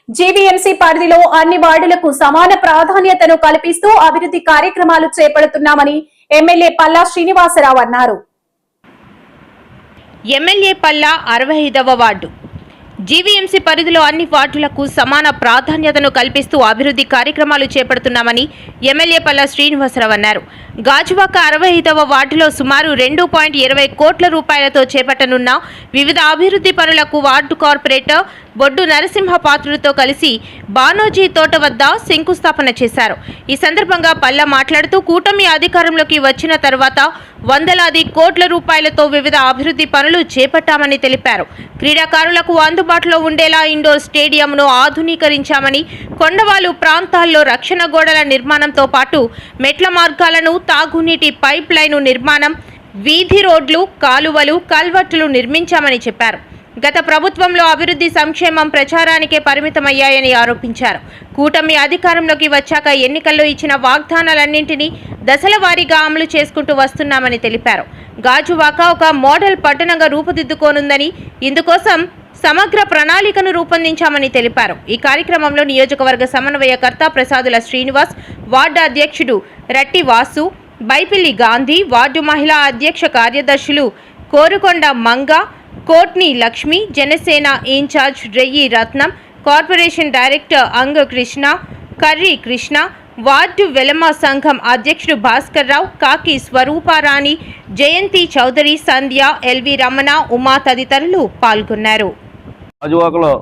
GVMC పరిధిలో అన్ని వార్డులకు సమాన ప్రాధాన్యతను కల్పిస్తూ అభివృద్ధి కార్యక్రమాలు చేపడుతున్నామని ఎమ్మెల్యే పల్లా శ్రీనివాసరావు అన్నారు. ఎమ్మెల్యే పల్లా 65వ వార్డు జీవీఎంసీ పరిధిలో అన్ని వార్డులకు సమాన ప్రాధాన్యతను కల్పిస్తూ అభివృద్ధి కార్యక్రమాలు చేపడుతున్నామని ఎమ్మెల్యే పల్లా శ్రీనివాసరావు అన్నారు. గాజువాక 65వ వార్డులో సుమారు 2.20 కోట్ల రూపాయలతో చేపట్టనున్న వివిధ అభివృద్ధి పనులకు వార్డు కార్పొరేటర్ బొడ్డు నరసింహ పాత్రుడితో కలిసి బానోజీ తోట వద్ద శంకుస్థాపన చేశారు. ఈ సందర్భంగా పల్లా మాట్లాడుతూ కూటమి అధికారంలోకి వచ్చిన తర్వాత వందలాది కోట్ల రూపాయలతో వివిధ అభివృద్ధి పనులు చేపట్టామని తెలిపారు. క్రీడాకారులకు అందుబాటులో ఉండేలా ఇండోర్ స్టేడియంను ఆధునీకరించామని, కొండవాలు ప్రాంతాల్లో రక్షణ గోడల నిర్మాణంతో పాటు మెట్ల మార్గాలను, తాగునీటి పైప్ లైను నిర్మాణం, వీధి రోడ్లు, కాలువలు, కల్వర్టులు నిర్మించామని చెప్పారు. గత ప్రభుత్వంలో అభివృద్ధి సంక్షేమం ప్రచారానికే పరిమితమయ్యాయని ఆరోపించారు. కూటమి అధికారంలోకి వచ్చాక ఎన్నికల్లో ఇచ్చిన వాగ్దానాలన్నింటినీ దశల వారీగా అమలు చేసుకుంటూ వస్తున్నామని తెలిపారు. గాజువాక ఒక మోడల్ పట్టణంగా రూపుదిద్దుకోనుందని, ఇందుకోసం సమగ్ర ప్రణాళికను రూపొందించామని తెలిపారు. ఈ కార్యక్రమంలో నియోజకవర్గ సమన్వయకర్త ప్రసాదుల శ్రీనివాస్, వార్డు అధ్యక్షుడు రట్టి వాసు, బైపిల్లి గాంధీ, వార్డు మహిళా అధ్యక్ష కార్యదర్శులు కోరుకొండ మంగ, కోట్ని లక్ష్మి, జనసేన ఇన్ఛార్జ్ రెయ్యి రత్నం, కార్పొరేషన్ డైరెక్టర్ అంగ కృష్ణ, కర్రీ కృష్ణ, వార్డు వెలమ సంఘం అధ్యక్షుడు భాస్కర్ రావు, కాకి స్వరూపారాణి, జయంతి చౌదరి, సంధ్య, ఎల్వి రమణ, ఉమా తదితరులు పాల్గొన్నారు. గాజువాకలో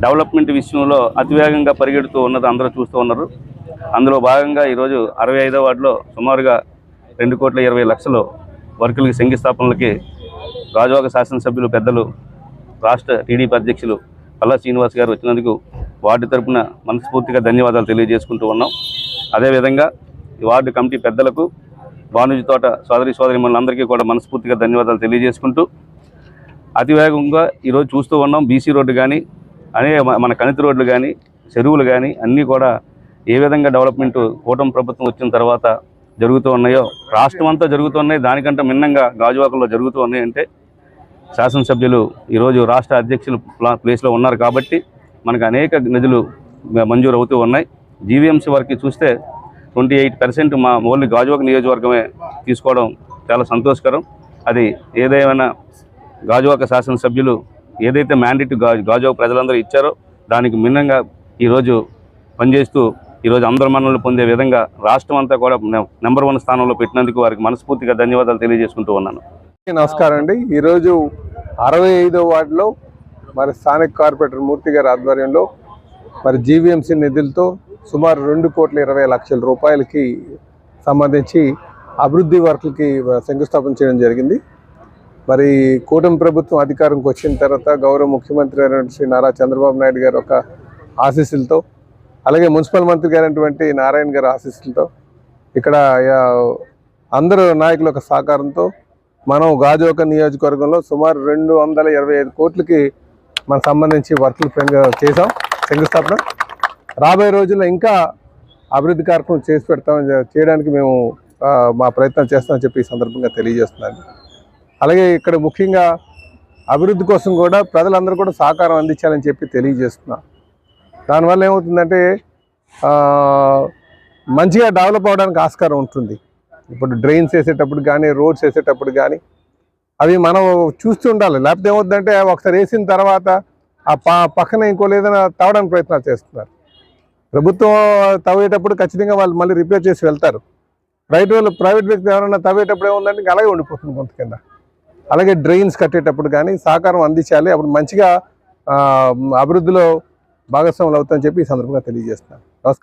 డెవలప్మెంట్ విషయంలో అతివేగంగా పరిగెడుతూ ఉన్నది అందరూ చూస్తూ ఉన్నారు. అందులో భాగంగా ఈరోజు 65వ వార్డులో సుమారుగా 2,20,00,000 వర్కులకి శంకుస్థాపనలకి గాజువాక శాసనసభ్యులు పెద్దలు రాష్ట్ర టీడీపీ అధ్యక్షులు పల్లా శ్రీనివాస్ గారు వచ్చినందుకు వార్డు తరపున మనస్ఫూర్తిగా ధన్యవాదాలు తెలియజేసుకుంటూ ఉన్నాం. అదేవిధంగా ఈ వార్డు కమిటీ పెద్దలకు, బానోజీ తోట సోదరీమణులందరికీ కూడా మనస్ఫూర్తిగా ధన్యవాదాలు తెలియజేసుకుంటూ అతివేగంగా ఈరోజు చూస్తూ ఉన్నాం. బీసీ రోడ్డు కానీ, మన కణితి రోడ్లు కానీ, చెరువులు కానీ అన్నీ కూడా ఏ విధంగా డెవలప్మెంట్ కూటమి ప్రభుత్వం వచ్చిన తర్వాత జరుగుతూ ఉన్నాయో రాష్ట్రం అంతా జరుగుతున్నాయి. దానికంటే మిన్నంగా గాజువాకలో జరుగుతూ ఉన్నాయంటే శాసనసభ్యులు ఈరోజు రాష్ట్ర అధ్యక్షులు ప్లేస్లో ఉన్నారు కాబట్టి మనకు అనేక నిధులు మంజూరు అవుతూ ఉన్నాయి. జీవీఎంసీ వరకు చూస్తే 28% మా ఓన్లీ గాజువాక నియోజకవర్గమే తీసుకోవడం చాలా సంతోషకరం. అది ఏదేమైనా గాజువాక శాసనసభ్యులు ఏదైతే మ్యాండేట్ గాజువాక ప్రజలందరూ ఇచ్చారో దానికి మిన్నంగా ఈరోజు పనిచేస్తూ ఈరోజు అందరి మన్ననలు పొందే విధంగా రాష్ట్రం అంతా కూడా నెంబర్ 1 స్థానంలో పెట్టినందుకు వారికి మనస్ఫూర్తిగా ధన్యవాదాలు తెలియజేసుకుంటూ ఉన్నాను. నమస్కారం అండి. ఈరోజు 65వ వార్డులో మరి స్థానిక కార్పొరేటర్ మూర్తి గారి ఆధ్వర్యంలో మరి జీవీఎంసీ నిధులతో సుమారు 2,20,00,000 రూపాయలకి సంబంధించి అభివృద్ధి వర్కులకి శంకుస్థాపన చేయడం జరిగింది. మరి కూటమి ప్రభుత్వం అధికారంకి వచ్చిన తర్వాత గౌరవ ముఖ్యమంత్రి అయినటువంటి శ్రీ నారా చంద్రబాబు నాయుడు గారు ఒక ఆశీస్సులతో, అలాగే మున్సిపల్ మంత్రి గారైనటువంటి నారాయణ గారి ఆశీస్సులతో, ఇక్కడ అందరూ నాయకుల యొక్క సహకారంతో మనం గాజువాక నియోజకవర్గంలో సుమారు 225 కోట్లకి మనకు సంబంధించి వర్కులు చేసాం శంకుస్థాపన. రాబోయే రోజుల్లో ఇంకా అభివృద్ధి కార్యక్రమం చేయడానికి మేము మా ప్రయత్నం చేస్తామని చెప్పి ఈ సందర్భంగా తెలియజేస్తున్నాను. అలాగే ఇక్కడ ముఖ్యంగా అభివృద్ధి కోసం కూడా ప్రజలందరూ కూడా సహకారం అందించాలని చెప్పి తెలియజేస్తున్నాం. దానివల్ల ఏమవుతుందంటే మంచిగా డెవలప్ అవడానికి ఆస్కారం ఉంటుంది. ఇప్పుడు డ్రైన్స్ వేసేటప్పుడు కానీ, రోడ్స్ వేసేటప్పుడు కానీ అవి మనం చూస్తూ ఉండాలి. లేకపోతే ఏమవుతుందంటే ఒకసారి వేసిన తర్వాత ఆ పక్కన ఇంకో ఏదైనా తవ్వడానికి ప్రయత్నాలు చేస్తున్నారు. ప్రభుత్వం తవ్వేటప్పుడు ఖచ్చితంగా వాళ్ళు మళ్ళీ రిపేర్ చేసి వెళ్తారు. ప్రైవేట్ వ్యక్తి ఎవరైనా తవ్వేటప్పుడు ఏముందంటే ఇంకా అలాగే ఉండిపోతుంది కొంత కింద. అలాగే డ్రైన్స్ కట్టేటప్పుడు కానీ సహకారం అందించాలి. అప్పుడు మంచిగా అభివృద్ధిలో భాగస్వాములు అవుతామని చెప్పి ఈ సందర్భంగా తెలియజేస్తున్నాను. నమస్కారం.